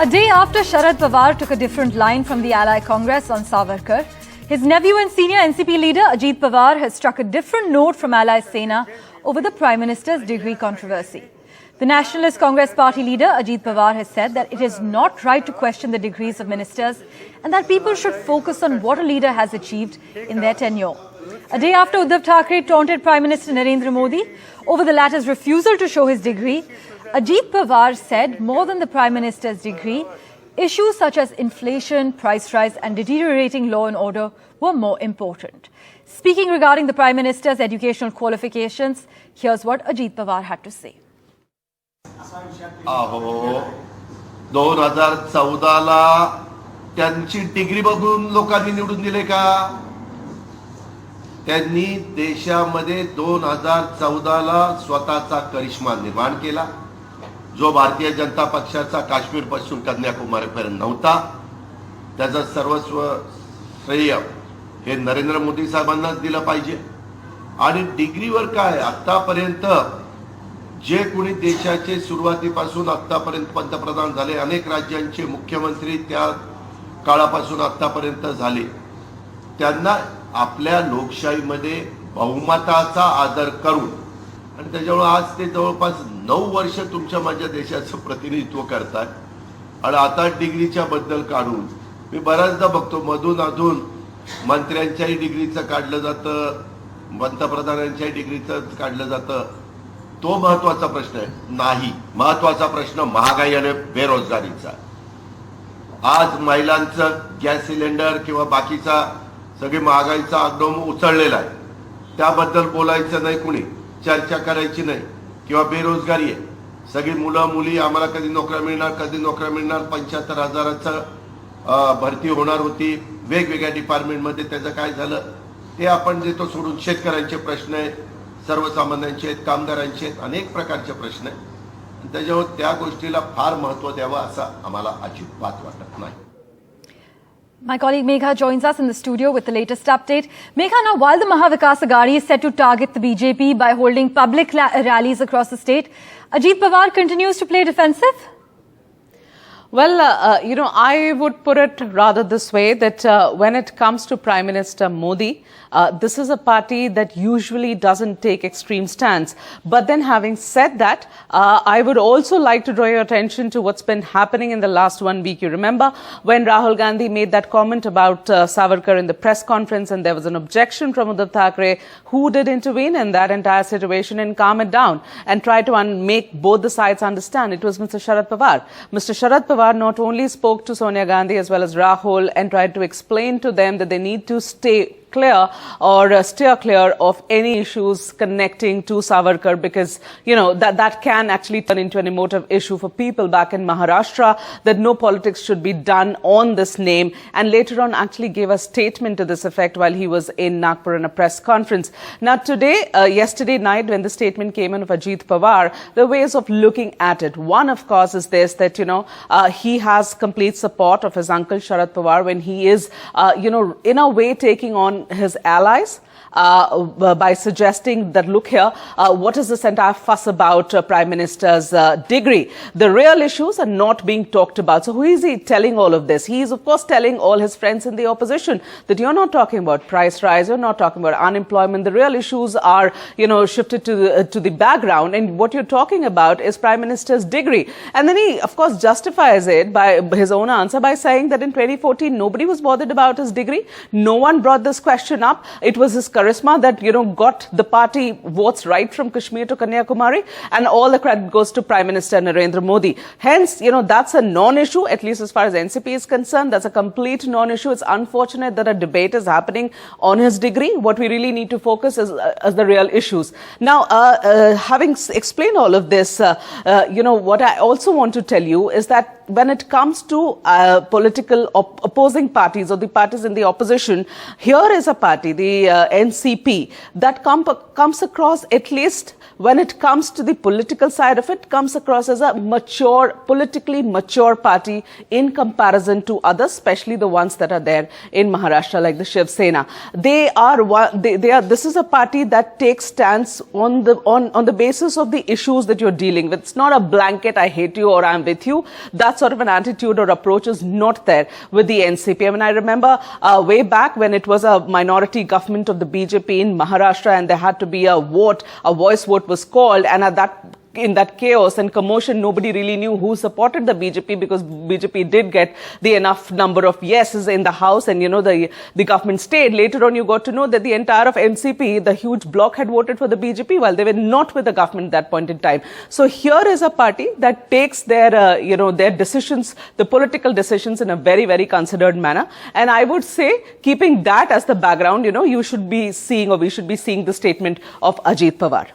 A day after Sharad Pawar took a different line from the Ally Congress on Savarkar, his nephew and senior NCP leader Ajit Pawar has struck a different note from Ally Sena over the Prime Minister's degree controversy. The Nationalist Congress Party leader Ajit Pawar has said that it is not right to question the degrees of ministers and that people should focus on what a leader has achieved in their tenure. A day after Uddhav Thackeray taunted Prime Minister Narendra Modi over the latter's refusal to show his degree, Ajit Pawar said more than the Prime Minister's degree, issues such as inflation, price rise and deteriorating law and order were more important. Speaking regarding the Prime Minister's educational qualifications, here's what Ajit Pawar had to say. 2014 ला त्यांची degree बघून लोकांनी निवडून दिले का? त्यांनी देशामध्ये 2014 ला स्वतःचा करिश्मा निर्माण केला जो भारतीय जनता पक्षाचा काश्मीर पासून कन्याकुमारी पर्यंत नव्हता. त्याचं सर्वस्व श्रेय हे नरेंद्र मोदी साहेबांनाच दिलं पाहिजे. आणि डिग्रीवर काय आतापर्यंत जे कोणी देशाचे सुरुवातीपासून आतापर्यंत पंतप्रधान झाले, अनेक राज्यांचे मुख्यमंत्री त्या काळापासून आतापर्यंत झाले, त्यांना आपल्या लोकशाहीमध्ये बहुमताचा आदर करून आणि त्याच्यामुळे आज ते जवळपास 9 वर्ष तुमच्या माझ्या देशाचं प्रतिनिधित्व करतात. आणि आता डिग्रीच्या बद्दल काढून मी बऱ्याचदा बघतो मधून अधून मंत्र्यांच्याही डिग्रीचं काढलं जातं, पंतप्रधानांच्याही डिग्रीचं काढलं जातं. तो महत्वाचा प्रश्न आहे नाही. महत्वाचा प्रश्न महागाई आणि बेरोजगारीचा. आज महिलांचं गॅस सिलेंडर किंवा बाकीचा सगळी महागाईचा आगडोम उचललेला आहे. त्याबद्दल बोलायचं नाही, कुणी चर्चा करायची नाही. किंवा बेरोजगारी आहे, सगळी मुलं मुली आम्हाला कधी नोकऱ्या मिळणार, कधी नोकऱ्या मिळणार. 75,000चं भरती होणार होती वेगवेगळ्या डिपार्टमेंटमध्ये, त्याचं काय झालं ते आपण देतो सोडून. शेतकऱ्यांचे प्रश्न आहेत, सर्वसामान्यांचे आहेत, कामगारांचे आहेत, अनेक प्रकारचे प्रश्न आहेत. त्याच्यावर त्या गोष्टीला फार महत्त्व द्यावं असं आम्हाला अजिबात वाटत नाही. My colleague Megha joins us in the studio with the latest update. Megha, now while the Mahavikas Aghadi is set to target the BJP by holding public rallies across the state, Ajit Pawar continues to play defensive? Well, I would put it rather this way, that when it comes to Prime Minister Modi, this is a party that usually doesn't take extreme stance. But then having said that, I would also like to draw your attention to what's been happening in the last 1 week. You remember when Rahul Gandhi made that comment about Savarkar in the press conference, and there was an objection from Uddhav Thackeray, who did intervene in that entire situation and calm it down and try to make both the sides understand. It was Mr. Sharad Pawar. Mr. Sharad Pawar not only spoke to Sonia Gandhi as well as Rahul and tried to explain to them that they need to stay clear or steer clear of any issues connecting to Savarkar, because that can actually turn into an emotive issue for people back in Maharashtra, that no politics should be done on this name, and later on actually gave a statement to this effect while he was in Nagpur in a press conference. Now today, yesterday night when the statement came in of Ajit Pawar, there are ways of looking at it. One of course is this, that he has complete support of his uncle Sharad Pawar when he is in a way taking on his allies by suggesting that, look here, what is this entire fuss about Prime Minister's degree? The real issues are not being talked about. So who is he telling all of this? He is, of course, telling all his friends in the opposition that you're not talking about price rise, you're not talking about unemployment. The real issues are, shifted to the background, and what you're talking about is Prime Minister's degree. And then he, of course, justifies it by his own answer by saying that in 2014, nobody was bothered about his degree. No one brought this question up. It was his charisma that, got the party votes right from Kashmir to Kanyakumari, and all the credit goes to Prime Minister Narendra Modi. Hence, that's a non-issue, at least as far as NCP is concerned. That's a complete non-issue. It's unfortunate that a debate is happening on his degree. What we really need to focus is the real issues. Now, having explained all of this, what I also want to tell you is that when it comes to political opposing parties or the parties in the opposition, here is a party, the NCP, that comes across, at least when it comes to the political side of it, comes across as a politically mature party in comparison to others, especially the ones that are there in Maharashtra, like the Shiv Sena. This is a party that takes stance on the basis of the issues that you're dealing with. It's not a blanket, I hate you or I'm with you. That's sort of an attitude or approach is not there with the NCP. I mean, I remember way back when it was a minority government of the BJP in Maharashtra and there had to be a voice vote was called, and in that chaos and commotion, nobody really knew who supported the BJP, because BJP did get the enough number of yeses in the House, and the government stayed. Later on, you got to know that the entire of NCP, the huge bloc, had voted for the BJP while they were not with the government at that point in time. So here is a party that takes their their decisions, the political decisions, in a very, very considered manner. And I would say, keeping that as the background, you should be seeing, or we should be seeing, the statement of Ajit Pawar.